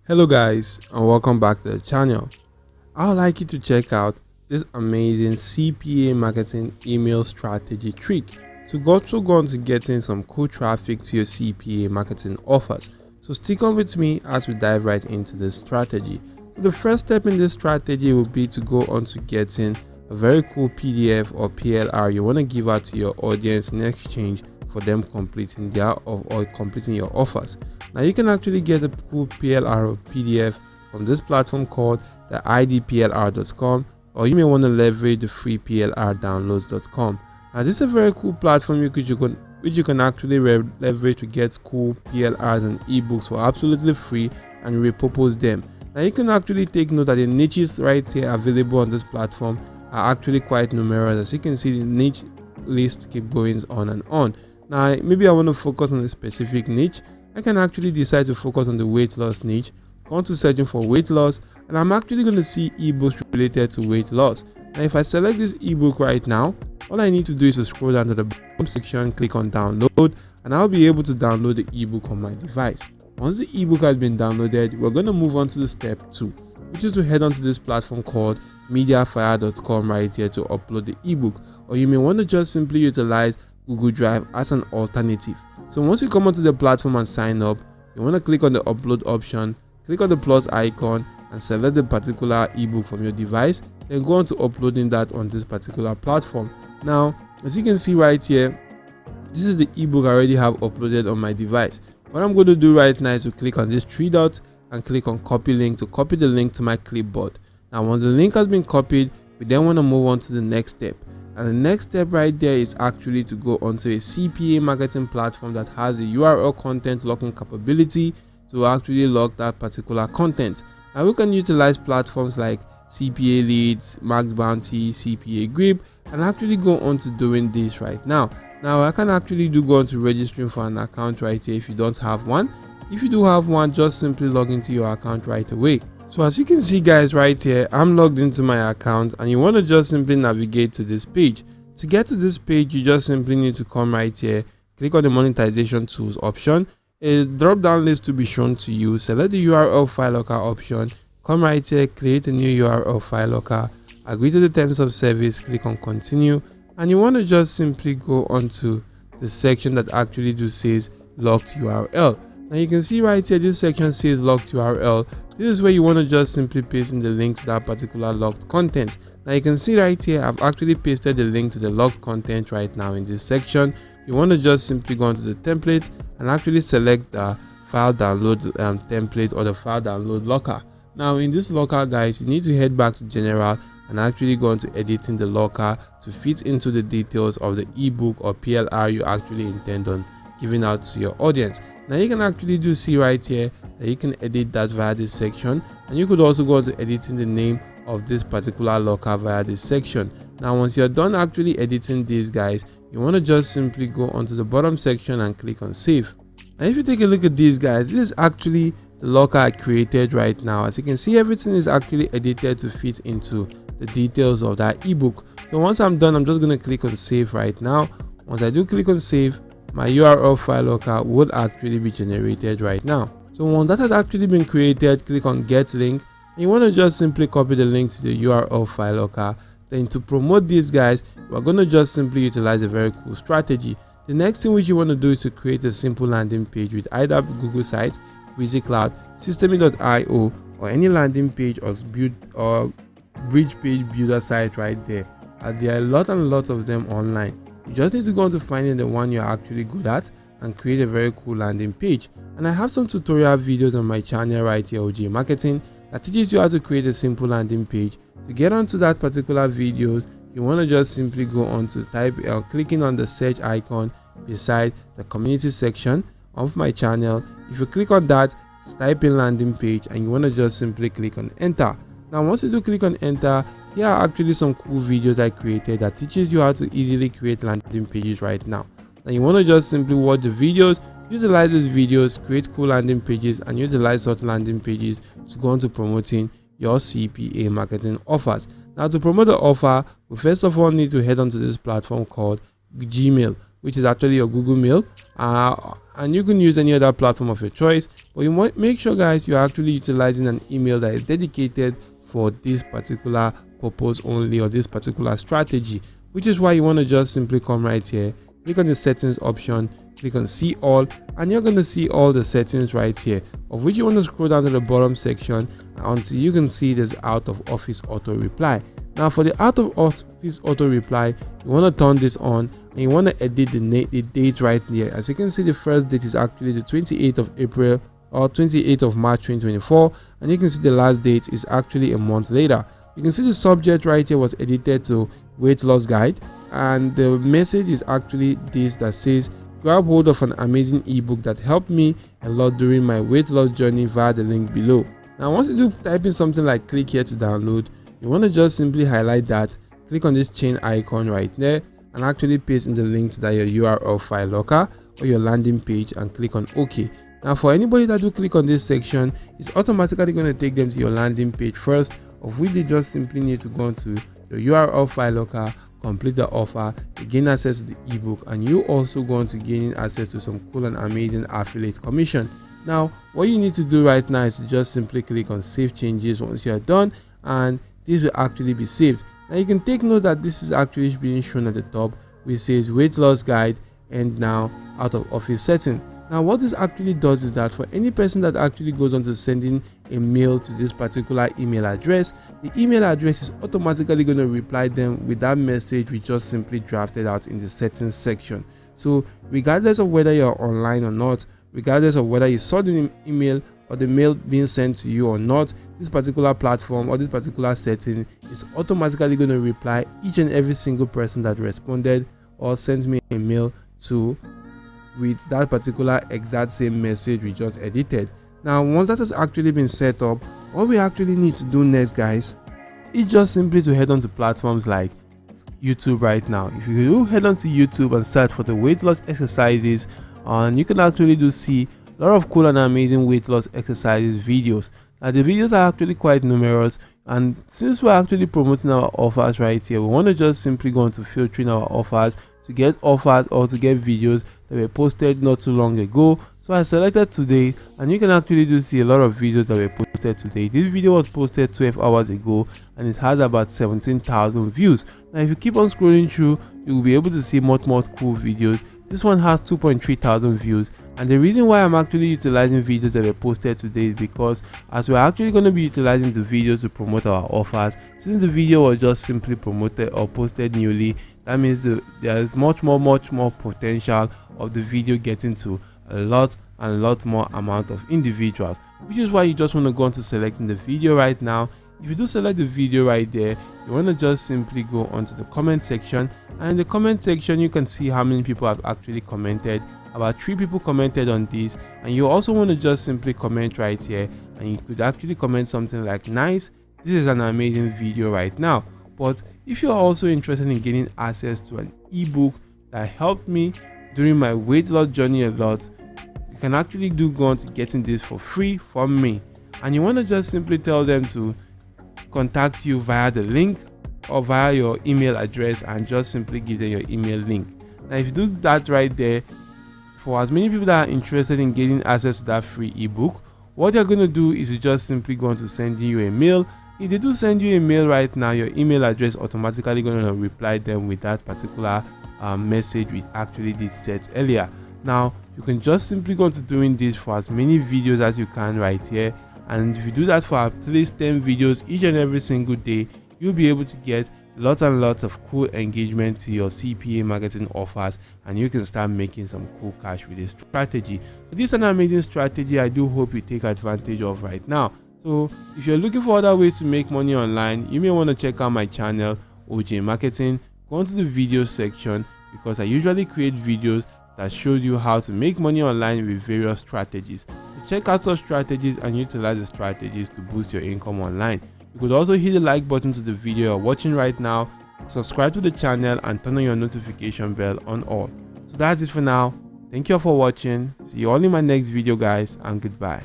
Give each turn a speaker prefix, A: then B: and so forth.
A: Hello guys, and welcome back to the channel. I would like you to check out this amazing CPA marketing email strategy trick to go on to getting some cool traffic to your CPA marketing offers. So stick on with me as we dive right into this strategy. So the first step in this strategy will be to go on to getting a very cool PDF or PLR you want to give out to your audience in exchange for them completing completing your offers. Now you can actually get a cool PLR or PDF from this platform called the idplr.com, or you may want to leverage the free plrdownloads.com. Now this is a very cool platform which you can actually leverage to get cool PLRs and ebooks for absolutely free and repurpose them. Now you can actually take note that the niches right here available on this platform are actually quite numerous. As you can see, the niche list keep going on and on. Now maybe I want to focus on a specific niche. I can actually decide to focus on the weight loss niche, go to searching for weight loss, and I'm actually going to see ebooks related to weight loss. Now if I select this ebook right now, all I need to do is to scroll down to the bottom section, click on download, and I'll be able to download the ebook on my device. Once the ebook has been downloaded, we're going to move on to the step 2, which is to head on to this platform called mediafire.com right here to upload the ebook, or you may want to just simply utilize Google Drive as an alternative. So once you come onto the platform and sign up, you want to click on the upload option, click on the plus icon and select the particular ebook from your device, then go on to uploading that on this particular platform. Now as you can see right here, this is the ebook I already have uploaded on my device. What I'm going to do right now is to click on this three dots and click on copy link to copy the link to my clipboard. Now once the link has been copied, we then want to move on to the next step. And the next step right there is actually to go onto a CPA marketing platform that has a URL content locking capability to actually lock that particular content. Now we can utilize platforms like CPA Leads, Max Bounty, CPAGrip, and actually go on to doing this right now. Now I can actually go on to registering for an account right here if you don't have one. If you do have one, just simply log into your account right away. So as you can see guys right here, I'm logged into my account, and you want to just simply navigate to this page. To get to this page, you just simply need to come right here, click on the monetization tools option. A drop down list to be shown to you. Select the URL file locker option, come right here, create a new URL file locker, agree to the terms of service, click on continue, and you want to just simply go onto the section that actually says locked URL. Now you can see right here, this section says locked URL. This is where you want to just simply paste in the link to that particular locked content. Now you can see right here, I've actually pasted the link to the locked content right now in this section. You want to just simply go into the template and actually select the file download template or the file download locker. Now in this locker guys, you need to head back to general and actually go into editing the locker to fit into the details of the ebook or PLR you actually intend on giving out to your audience. Now you can actually see right here that you can edit that via this section, and you could also go into editing the name of this particular locker via this section. Now once you're done actually editing these guys, you want to just simply go onto the bottom section and click on save. Now if you take a look at these guys, this is actually the locker I created right now. As you can see, everything is actually edited to fit into the details of that ebook. So once I'm done, I'm just going to click on save right now. Once I do click on save, my URL file locker would actually be generated right now. So once that has actually been created, click on get link, and you want to just simply copy the link to the URL file locker. Then to promote these guys, we're going to just simply utilize a very cool strategy. The next thing which you want to do is to create a simple landing page with either Google Sites, Cloud, Systemy.io, or any landing page or bridge page builder site right there. And there are a lot and lots of them online. You just need to go on to finding the one you're actually good at and create a very cool landing page. And I have some tutorial videos on my channel right here, OG Marketing, that teaches you how to create a simple landing page. To get onto that particular videos, you want to just simply go on to clicking on the search icon beside the community section of my channel. If you click on that, type in landing page, and you want to just simply click on enter. Now once you do click on enter, here are actually some cool videos I created that teaches you how to easily create landing pages right now. Now you want to just simply watch the videos, utilize these videos, create cool landing pages, and utilize such landing pages to go on to promoting your CPA marketing offers. Now to promote the offer, we first of all need to head onto this platform called Gmail, which is actually your Google Mail, and you can use any other platform of your choice, but you want make sure guys you're actually utilizing an email that is dedicated for this particular purpose only, or this particular strategy, which is why you want to just simply come right here, click on the settings option, click on see all, and you're going to see all the settings right here, of which you want to scroll down to the bottom section until you can see there's out of office auto reply. Now for the out of office auto reply, you want to turn this on, and you want to edit the date right here. As you can see, the first date is actually the 28th of April or 28th of March 2024, and you can see the last date is actually a month later. You can see the subject right here was edited to weight loss guide, and the message is actually this that says, grab hold of an amazing ebook that helped me a lot during my weight loss journey via the link below. Now once you do type in something like click here to download, you want to just simply highlight that, click on this chain icon right there, and actually paste in the link to that your URL file locker or your landing page, and click on OK. Now for anybody that do click on this section, it's automatically going to take them to your landing page first, of which they just simply need to go into your URL file locker, complete the offer, gain access to the ebook, and you also going to gain access to some cool and amazing affiliate commission. Now what you need to do right now is to just simply click on save changes once you are done, and this will actually be saved. Now you can take note that this is actually being shown at the top, which says weight loss guide and now out of office setting. Now what this actually does is that for any person that actually goes on to sending a mail to this particular email address, the email address is automatically going to reply them with that message we just simply drafted out in the settings section. So regardless of whether you're online or not, regardless of whether you saw the email or the mail being sent to you or not, this particular platform or this particular setting is automatically going to reply each and every single person that responded or sent me a mail to with that particular exact same message we just edited. Now once that has actually been set up, what we actually need to do next guys is just simply to head on to platforms like YouTube right now. If you do head on to YouTube and search for the weight loss exercises, and you can actually see a lot of cool and amazing weight loss exercises videos. Now the videos are actually quite numerous, and since we're actually promoting our offers right here, we want to just simply go into filtering our offers to get offers or to get videos that were posted not too long ago. So I selected today, and you can actually see a lot of videos that were posted today. This video was posted 12 hours ago, and it has about 17,000 views. Now if you keep on scrolling through, you will be able to see much more cool videos. This one has 2.3 thousand views, and the reason why I'm actually utilizing videos that were posted today is because as we're actually going to be utilizing the videos to promote our offers, since the video was just simply promoted or posted newly, that means there is much more potential of the video getting to a lot more amount of individuals, which is why you just want to go on to selecting the video right now. If you do select the video right there, you want to just simply go onto the comment section, and in the comment section you can see how many people have actually commented. About 3 people commented on this, and you also want to just simply comment right here, and you could actually comment something like, nice, this is an amazing video right now. But if you're also interested in getting access to an ebook that helped me during my weight loss journey a lot, you can actually go on to getting this for free from me, and you want to just simply tell them to contact you via the link or via your email address, and just simply give them your email link. Now if you do that right there, for as many people that are interested in getting access to that free ebook, what they're going to do is you just simply going to send you a mail. If they do send you a mail right now, your email address automatically going to reply them with that particular message we actually did set earlier. Now you can just simply go to doing this for as many videos as you can right here, and if you do that for at least 10 videos each and every single day, you'll be able to get lots and lots of cool engagement to your CPA marketing offers, and you can start making some cool cash with this strategy. So this is an amazing strategy I do hope you take advantage of right now. So if you're looking for other ways to make money online, you may want to check out my channel OJ Marketing. Go into the video section, because I usually create videos that shows you how to make money online with various strategies. So check out such strategies and utilize the strategies to boost your income online. You could also hit the like button to the video you're watching right now, subscribe to the channel, and turn on your notification bell on all. So that's it for now. Thank you all for watching. See you all in my next video guys, and goodbye.